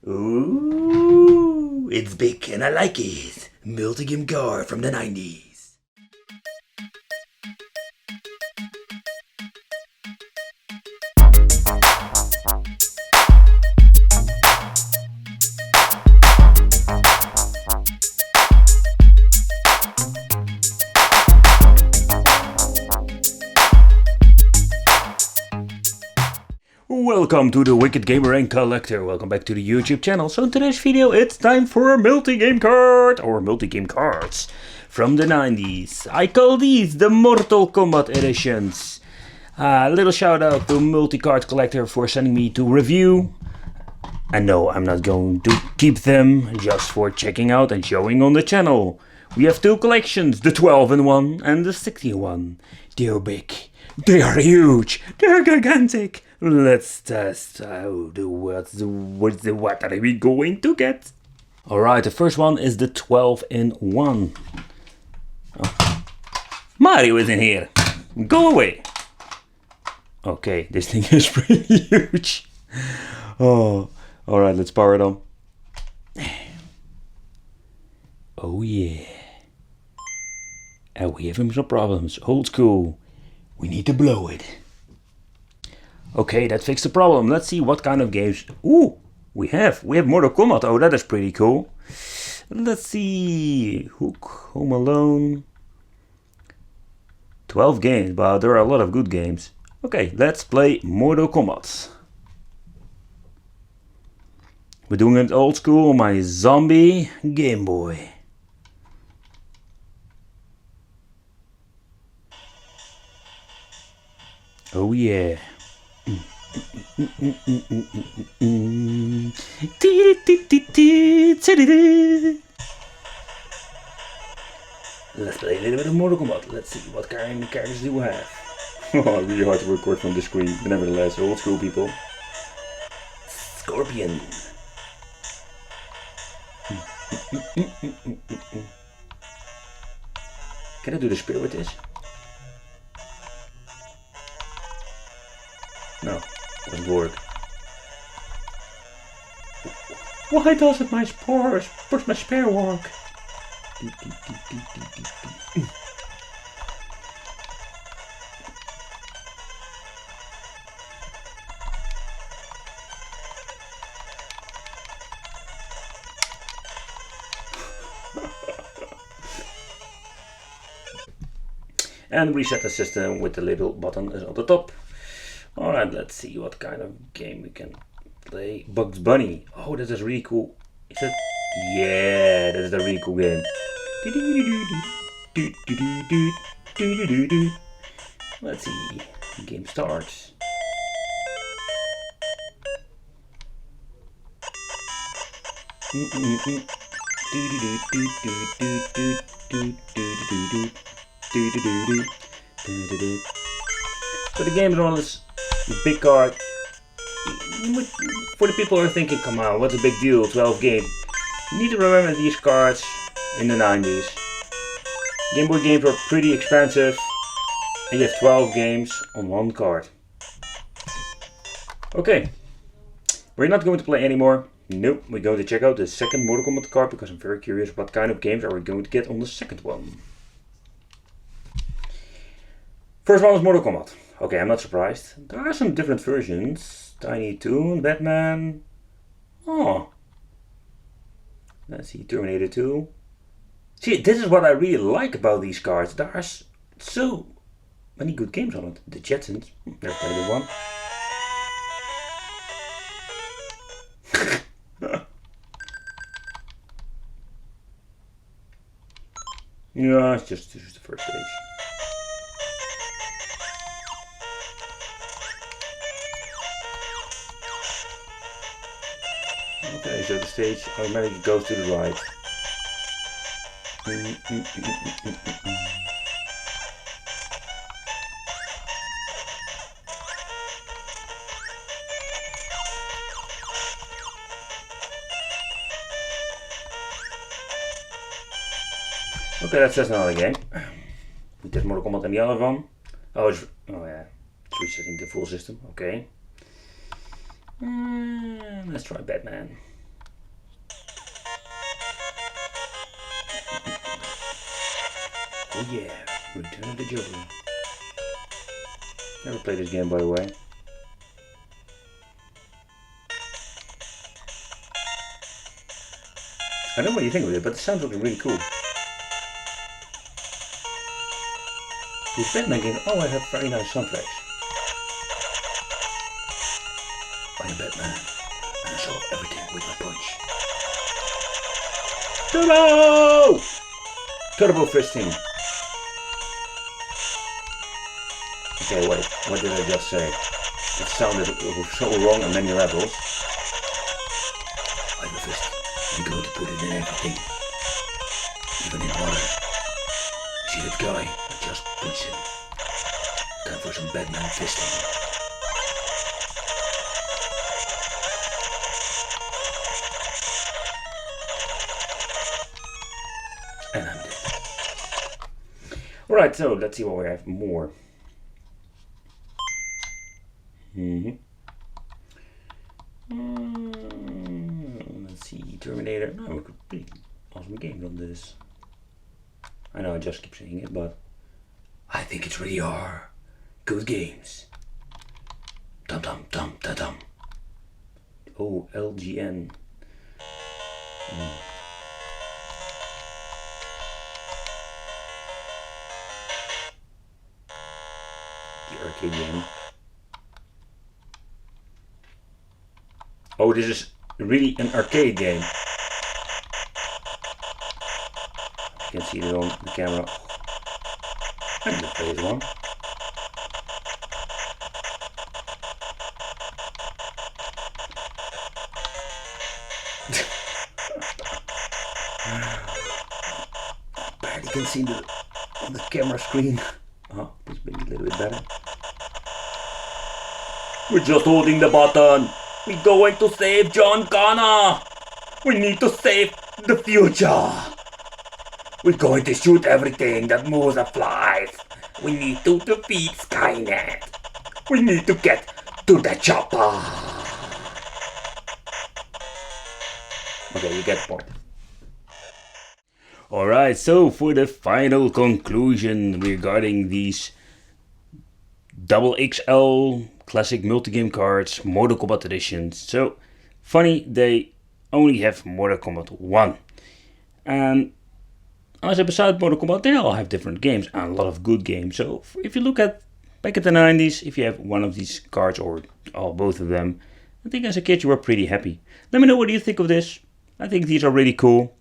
Ooh, it's big and I like it. Multi-game car from the 90s. Welcome to the Wicked Gamer and Collector. Welcome back to the YouTube channel. So in today's video it's time for a multi-game card or multi-game cards from the 90s. I call these the Mortal Kombat editions. A little shout out to Multi-Card Collector for sending me to review. And no, I'm not going to keep them, just for checking out and showing on the channel. We have two collections, the 12-in-1 and the 16-in-1. They're big, they are huge, they're gigantic. Let's test what are we going to get? Alright, the first one is the 12-in-1. Oh. Mario is in here. Go away. Okay, this thing is pretty huge. Oh, alright, let's power it on. Oh yeah. And we have some problems. Old school. We need to blow it. Okay, that fixed the problem. Let's see what kind of games. Ooh, we have Mortal Kombat. Oh, that is pretty cool. Let's see. Hook, Home Alone. 12 games, but there are a lot of good games. Okay, let's play Mortal Kombat. We're doing it old school on my zombie Game Boy. Oh yeah. Let's play a little bit of Mortal Kombat. Let's see what kind of characters do we have. Oh, really hard to record from the screen, but nevertheless, old school people. Scorpion. Can I do the spear with this? No, doesn't work. Why doesn't my spear work? And reset the system with the little button on the top. Alright, let's see what kind of game we can play. Bugs Bunny. Oh, that is really cool. Is it? Yeah, that is a really cool game. Let's see. Game starts. So the game is on this big card. For the people who are thinking, come on, what's a big deal, 12 games. You need to remember these cards in the 90s. Game Boy games were pretty expensive. And you have 12 games on one card. Okay. We're not going to play anymore. Nope, we're going to check out the second Mortal Kombat card because I'm very curious what kind of games are we going to get on the second one. First one is Mortal Kombat. Okay, I'm not surprised. There are some different versions. Tiny Toon, Batman. Oh. Let's see, Terminator 2. See, this is what I really like about these cards. There are so many good games on it. The Jetsons. Never played it one. Yeah, it's just the first stage. Okay, so the stage automatically goes to the right. Okay, that's just another game. We did Mortal Kombat and the other one. Oh yeah, it's resetting the full system. Okay. Let's try Batman. Oh yeah, Return of the Joker. Never played this game, by the way. I don't know what you think of it, but the sounds looking really cool. This Batman game, oh, I have very nice soundtracks. I am Batman, and I solve everything with my punch. Turbo! Turbo fisting. Okay, wait, what did I just say? It sounded so wrong on many levels. I have a fist. I'm going to put it in everything. Even in water. See that guy? I just punched him. Time for some Batman fisting. And I'm dead. Alright, so let's see what we have more. Let's see, Terminator. No, pretty awesome game on this. I know I just keep saying it, but I think it's really are good games. Dum dum dum da dum. Oh, LGN. The arcade game. Oh, this is really an arcade game. You can see it on the camera. I can play this one. Barely can see the on the camera screen. Oh, this maybe a little bit better. We're just holding the button. We're going to save John Connor. We need to save the future. We're going to shoot everything that moves and flies. We need to defeat Skynet. We need to get to the chopper. Okay, you get the point. Alright, so for the final conclusion regarding these double XL classic multi-game cards, Mortal Kombat editions. So, funny, they only have Mortal Kombat 1. And as beside Mortal Kombat, they all have different games and a lot of good games. So, if you look at back at the 90s, if you have one of these cards or both of them, I think as a kid you were pretty happy. Let me know what you think of this. I think these are really cool.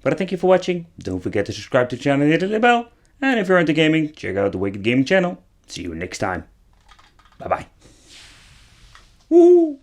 But I thank you for watching. Don't forget to subscribe to the channel and hit the little bell. And if you're into gaming, check out the Wicked Gaming channel. See you next time. Bye bye. Woo!